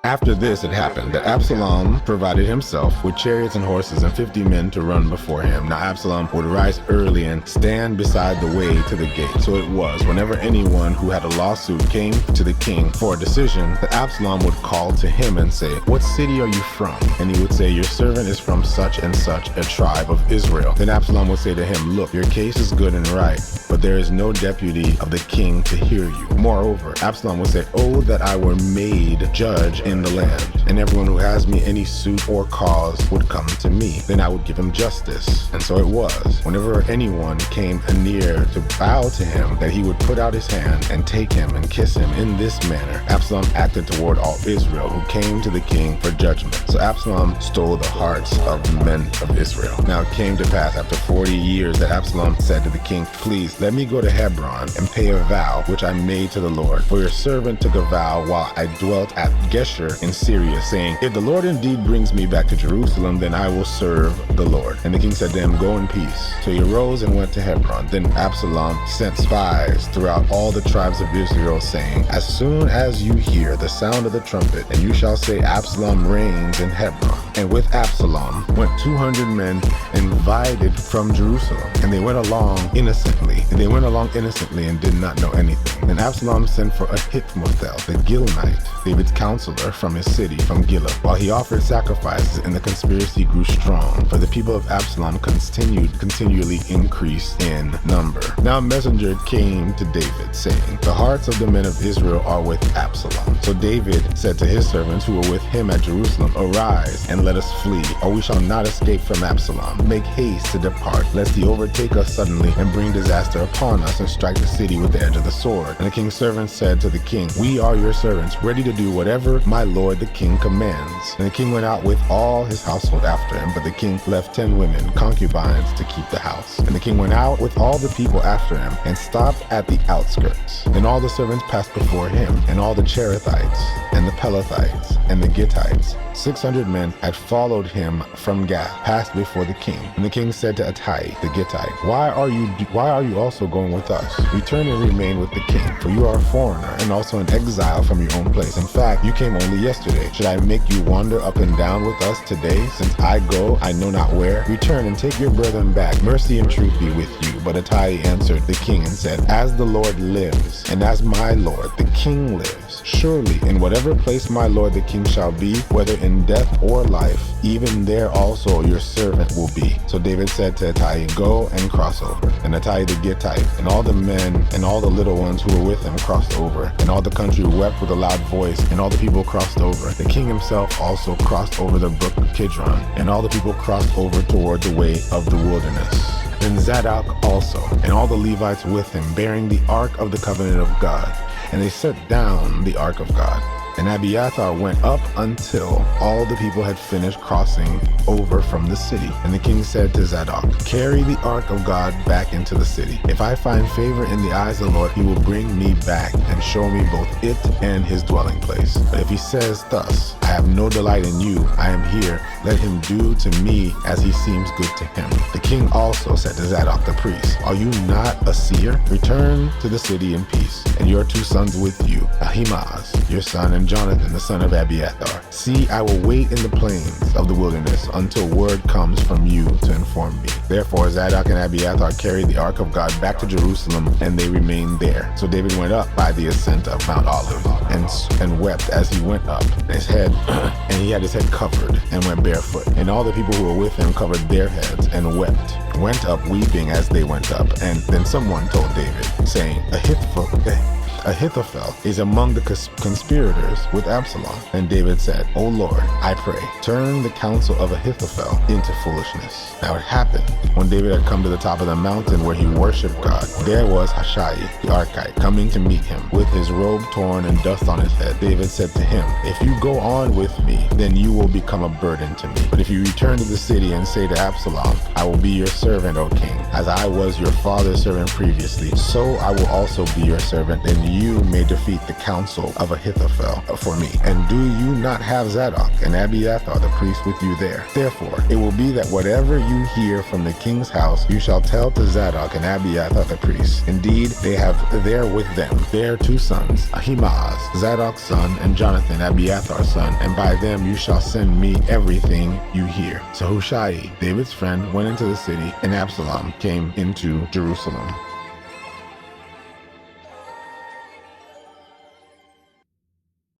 After this, it happened that Absalom provided himself with chariots and horses and 50 men to run before him. Now Absalom would rise early and stand beside the way to the gate. So it was, whenever anyone who had a lawsuit came to the king for a decision, that Absalom would call to him and say, "What city are you from?" And he would say, "Your servant is from such and such a tribe of Israel." Then Absalom would say to him, "Look, your case is good and right, but there is no deputy of the king to hear you." Moreover, Absalom would say, "Oh, that I were made judge in the land, and everyone who has me any suit or cause would come to me. Then I would give him justice." And so it was, whenever anyone came near to bow to him, that he would put out his hand and take him and kiss him. In this manner, Absalom acted toward all Israel who came to the king for judgment. So Absalom stole the hearts of the men of Israel. Now it came to pass after 40 years that Absalom said to the king, "Please let me go to Hebron and pay a vow which I made to the Lord. For your servant took a vow while I dwelt at Geshur in Syria, saying, 'If the Lord indeed brings me back to Jerusalem, then I will serve the Lord.' And the king said to him, 'Go in peace.' So he arose and went to Hebron. Then Absalom sent spies throughout all the tribes of Israel, saying, 'As soon as you hear the sound of the trumpet, and you shall say, Absalom reigns in Hebron.' And with Absalom went 200 men invited from Jerusalem, and they went along innocently. And did not know anything. Then Absalom sent for Ahithophel, the Gilonite, David's counselor, from his city, from Gilead. While he offered sacrifices, and the conspiracy grew strong, for the people of Absalom continually increased in number. Now a messenger came to David, saying, 'The hearts of the men of Israel are with Absalom.' So David said to his servants who were with him at Jerusalem, 'Arise, and let us flee, or we shall not escape from Absalom. Make haste to depart, lest he overtake us suddenly and bring disaster upon us, and strike the city with the edge of the sword.' And the king's servants said to the king, 'We are your servants, ready to do whatever my lord the king commands.' And the king went out with all his household after him, but the king left 10 women, concubines, to keep the house. And the king went out with all the people after him, and stopped at the outskirts. And all the servants passed before him, and all the Cherethites, and the Pelethites, and the Gittites, 600 men had followed him from Gath, passed before the king. And the king said to Ittai the Gittite, Why are you also going with us? Return and remain with the king, for you are a foreigner and also an exile from your own place. In fact, you came only yesterday. Should I make you wander up and down with us today, since I go I know not where? Return and take your brethren back. Mercy and truth be with you. But Ittai answered the king and said, As the Lord lives, and as my lord the king lives, surely in whatever place my lord the king shall be, whether in death or life, even there also your servant will be. So David said to Ittai, Go and cross over. And Ittai the Gittite, and all the men and all the little ones who were with him crossed over. And all the country wept with a loud voice, and all the people crossed over. The king himself also crossed over the brook Kidron, and all the people crossed over toward the way of the wilderness. Then Zadok also, and all the Levites with him, bearing the ark of the covenant of God. And they set down the ark of God. And Abiathar went up until all the people had finished crossing over from the city. And the king said to Zadok, Carry the ark of God back into the city. If I find favor in the eyes of the Lord, he will bring me back and show me both it and his dwelling place. But if he says thus, I have no delight in you, I am here, let him do to me as he seems good to him. The king also said to Zadok the priest, Are you not a seer? Return to the city in peace, and your 2 sons with you, Ahimaaz, your son, and Jonathan, the son of Abiathar. See, I will wait in the plains of the wilderness until word comes from you to inform me. Therefore Zadok and Abiathar carried the ark of God back to Jerusalem, and they remained there. So David went up by the ascent of Mount Olive, and wept as he went up. And he had his head covered, and went barefoot. And all the people who were with him covered their heads, and went up weeping as they went up. And then someone told David, saying, Ahithophel is among the conspirators with Absalom. And David said, O Lord, I pray, turn the counsel of Ahithophel into foolishness. Now it happened, when David had come to the top of the mountain where he worshipped God, there was Hushai the Archite coming to meet him, with his robe torn and dust on his head. David said to him, If you go on with me, then you will become a burden to me. But if you return to the city and say to Absalom, I will be your servant, O king, as I was your father's servant previously, so I will also be your servant, then you may defeat the counsel of Ahithophel for me. And do you not have Zadok and Abiathar the priest with you there? Therefore, it will be that whatever you hear from the king's house, you shall tell to Zadok and Abiathar the priests. Indeed, they have there with them their 2 sons, Ahimaaz, Zadok's son, and Jonathan, Abiathar's son, and by them you shall send me everything you hear. So Hushai, David's friend, went into the city, and Absalom came into Jerusalem.